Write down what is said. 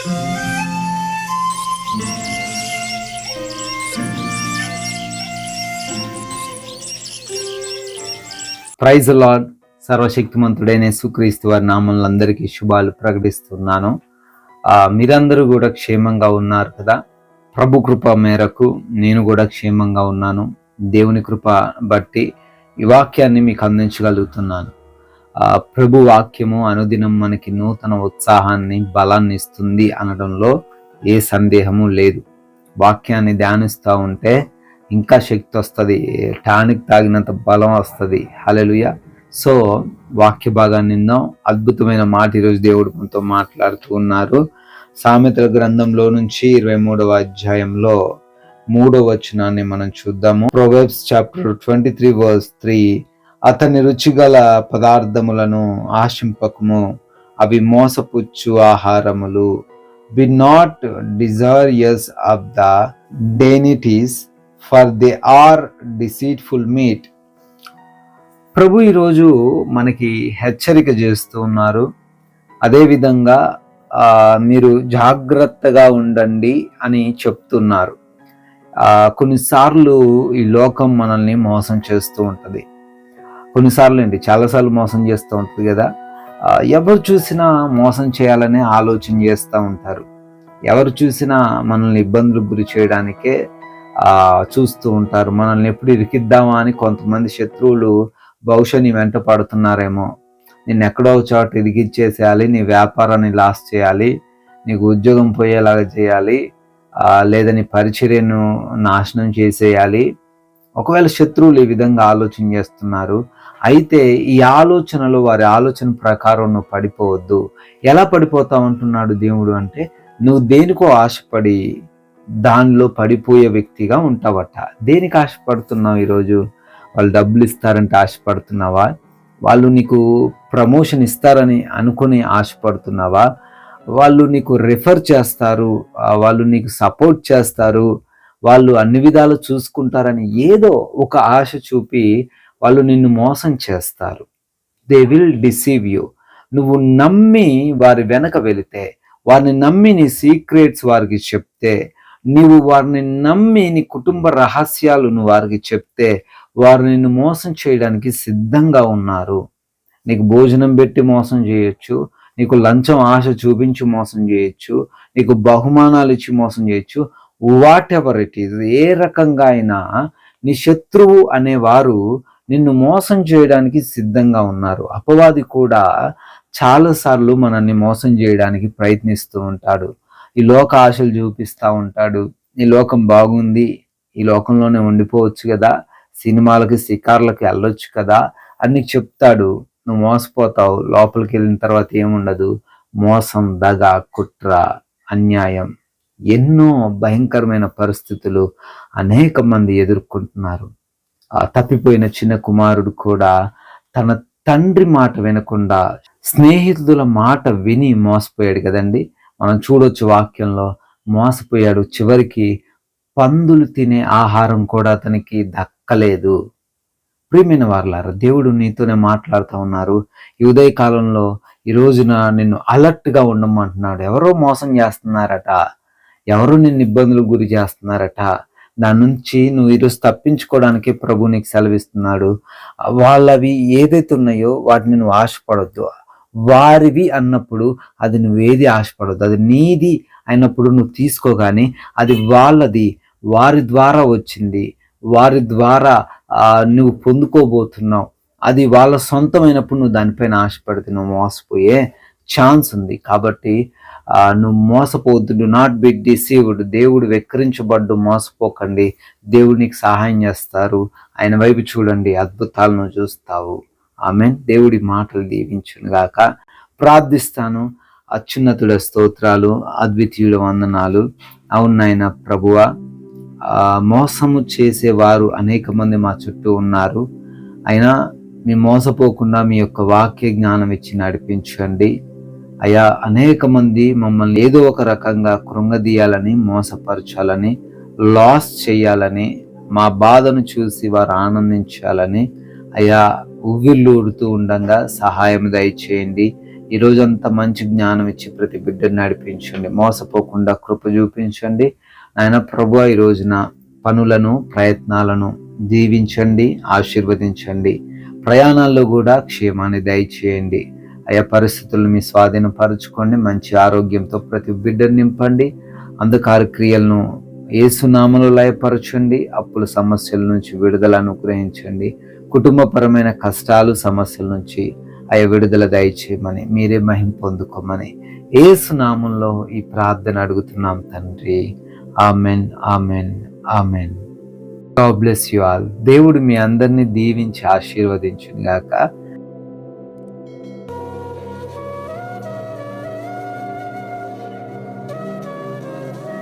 Praise lord. సర్వశక్తిమంతుడైన యేసుక్రీస్తు వారి నామములో అందరికీ శుభాలు ప్రకటిస్తున్నాను. మీరందరూ కూడా క్షేమంగా ఉన్నారు కదా? ప్రభు కృప మేరకు నేను కూడా క్షేమంగా ఉన్నాను. దేవుని కృప బట్టి ఈ వాక్యాన్ని మీకు అందించగలుగుతున్నాను. ప్రభు వాక్యము అనుదినం మనకి నూతన ఉత్సాహాన్ని, బలాన్ని ఇస్తుంది అనడంలో ఏ సందేహము లేదు. వాక్యాన్ని ధ్యానిస్తూ ఉంటే ఇంకా శక్తి వస్తుంది, టానిక్ తాగినంత బలం వస్తుంది. హల్లెలూయా. సో వాక్య భాగాన్ని నిందాం. అద్భుతమైన మాట ఈరోజు దేవుడు మనతో మాట్లాడుతూ ఉన్నారు. సామెతల గ్రంథంలో నుంచి 23వ అధ్యాయంలో 3వ వచనాన్ని మనం చూద్దాము. ప్రొవర్బ్స్ చాప్టర్ 23 verse 3, అతని రుచిగల పదార్థములను ఆశింపకము, అవి మోసపుచ్చు ఆహారములు. Be not desirous of the dainties, for they are deceitful meat. ప్రభు ఈరోజు మనకి హెచ్చరిక చేస్తూ ఉన్నారు. అదేవిధంగా మీరు జాగ్రత్తగా ఉండండి అని చెప్తున్నారు. కొన్నిసార్లు ఈ లోకం మనల్ని మోసం చేస్తూ ఉంటుంది. కొన్నిసార్లు ఏంటి, చాలాసార్లు మోసం చేస్తూ ఉంటుంది కదా. ఎవరు చూసినా మోసం చేయాలనే ఆలోచన చేస్తూ ఉంటారు. ఎవరు చూసినా మనల్ని ఇబ్బందులకు గురి చేయడానికే చూస్తూ ఉంటారు. మనల్ని ఎప్పుడు ఇరికిద్దామా అని కొంతమంది శత్రువులు బహుశా నీ వెంట పడుతున్నారేమో. నిన్ను ఎక్కడో చోట ఇరికిచ్చేసేయాలి, నీ వ్యాపారాన్ని లాస్ చేయాలి, నీకు ఉద్యోగం పోయేలాగా చేయాలి, లేదా నీ పరిచర్యను నాశనం చేసేయాలి. ఒకవేళ శత్రువులు ఈ విధంగా ఆలోచన చేస్తున్నారు. అయితే ఈ ఆలోచనలో, వారి ఆలోచన ప్రకారం నువ్వు పడిపోవద్దు. ఎలా పడిపోతావు అంటున్నాడు దేవుడు అంటే, నువ్వు దేనికో ఆశపడి దానిలో పడిపోయే వ్యక్తిగా ఉంటావట. దేనికి ఆశపడుతున్నావు? ఈరోజు వాళ్ళు డబ్బులు ఇస్తారంటే ఆశపడుతున్నావా? వాళ్ళు నీకు ప్రమోషన్ ఇస్తారని అనుకుని ఆశపడుతున్నావా? వాళ్ళు నీకు రిఫర్ చేస్తారు, వాళ్ళు నీకు సపోర్ట్ చేస్తారు, వాళ్ళు అన్ని విధాలు చూసుకుంటారని ఏదో ఒక ఆశ చూపి వాళ్ళు నిన్ను మోసం చేస్తారు. They will deceive you. నువ్వు నమ్మి వారి వెనక వెళితే, వారిని నమ్మి నీ సీక్రెట్స్ వారికి చెప్తే, నీవు వారిని నమ్మి నీ కుటుంబ రహస్యాలు నువ్వు వారికి చెప్తే, వారు నిన్ను మోసం చేయడానికి సిద్ధంగా ఉన్నారు. నీకు భోజనం పెట్టి మోసం చేయొచ్చు, నీకు లంచం ఆశ చూపించి మోసం చేయొచ్చు, నీకు బహుమానాలు ఇచ్చి మోసం చేయొచ్చు. వాట్ ఎవర్ ఇట్ ఈజ్, ఏ రకంగా అయినా నీ శత్రువు అనేవారు నిన్ను మోసం చేయడానికి సిద్ధంగా ఉన్నారు. అపవాది కూడా చాలాసార్లు మనల్ని మోసం చేయడానికి ప్రయత్నిస్తూ ఉంటాడు. ఈ లోక ఆశలు చూపిస్తూ ఉంటాడు. ఈ లోకం బాగుంది, ఈ లోకంలోనే ఉండిపోవచ్చు కదా, సినిమాలకి షికార్లకి వెళ్ళొచ్చు కదా అని చెప్తాడు. నువ్వు మోసపోతావు. లోపలికి వెళ్ళిన తర్వాత ఏముండదు. మోసం, దగ, కుట్ర, అన్యాయం, ఎన్నో భయంకరమైన పరిస్థితులు అనేక మంది ఎదుర్కొంటున్నారు. తప్పిపోయిన చిన్న కుమారుడు కూడా తన తండ్రి మాట వినకుండా స్నేహితుల మాట విని మోసపోయాడు కదండి. మనం చూడొచ్చు వాక్యంలో. మోసపోయాడు. చివరికి పందులు తినే ఆహారం కూడా అతనికి దక్కలేదు. ప్రియమైన వారలారా, దేవుడు నీతోనే మాట్లాడుతూ ఉన్నారు. ఈ ఉదయకాలంలో ఈ రోజున నిన్ను అలర్ట్గా ఉండమంటున్నాడు. ఎవరో మోసం చేస్తున్నారట, ఎవరో నిన్ను ఇబ్బందులకు గురి చేస్తున్నారట. దాని నుంచి నువ్వు ఈరోజు తప్పించుకోవడానికి ప్రభు నీకు సెలవిస్తున్నాడు. వాళ్ళవి ఏదైతే ఉన్నాయో వాటిని నువ్వు ఆశపడొద్దు. వారివి అన్నప్పుడు అది నువ్వేది ఆశపడొద్దు. అది నీది అయినప్పుడు నువ్వు తీసుకోగాని, అది వాళ్ళది, వారి ద్వారా వచ్చింది, వారి ద్వారా నువ్వు పొందుకోబోతున్నావు. అది వాళ్ళ సొంతమైనప్పుడు నువ్వు దానిపైన ఆశపడితే నువ్వు మోసపోయే ఛాన్స్ ఉంది. కాబట్టి నువ్వు మోసపోవద్దు. Do not be deceived. దేవుడు వెక్కిరించబడ్డు మోసపోకండి. దేవుడు నీకు సహాయం చేస్తారు. ఆయన వైపు చూడండి, అద్భుతాలను చూస్తావు. ఆమేన్. దేవుడి మాటలు దీవించును గాక. ప్రార్థిస్తాను. అత్యున్నతుడ స్తోత్రాలు, అద్వితీయుడ వందనాలు. అవును నాయన ప్రభువా, మోసము చేసేవారు అనేక మంది మా చుట్టూ ఉన్నారు. అయినా మీ మోసపోకుండా మీ యొక్క వాక్య జ్ఞానం ఇచ్చి నడిపించండి అయ్యా. అనేక మంది మమ్మల్ని ఏదో ఒక రకంగా కృంగదీయాలని, మోసపరచాలని, లాస్ చేయాలని, మా బాధను చూసి వారు ఆనందించాలని అయ్యా ఉవ్విళ్ళూడుతూ ఉండగా సహాయం దయచేయండి. ఈ రోజంతా మంచి జ్ఞానం ఇచ్చి ప్రతి బిడ్డను నడిపించండి, మోసపోకుండా కృప చూపించండి. ఆయన ప్రభువా ఈ రోజున పనులను ప్రయత్నాలను దీవించండి, ఆశీర్వదించండి. ప్రయాణాల్లో కూడా క్షేమాన్ని దయచేయండి. ఆయా పరిస్థితులను మీ స్వాధీనపరచుకోండి. మంచి ఆరోగ్యంతో ప్రతి బిడ్డను నింపండి. అంధకార క్రియలను యేసునామములో లయపరచండి. అప్పుల సమస్యల నుంచి విడుదల అనుగ్రహించండి. కుటుంబపరమైన కష్టాలు సమస్యల నుంచి ఆయా విడుదల దయచేయమని, మీరే మహిమ పొందుకోమని యేసునామంలో ఈ ప్రార్థన అడుగుతున్నాం తండ్రి. Amen, amen, amen. God bless you all. దేవుడు మీ అందరినీ దీవించి ఆశీర్వదించును గాక.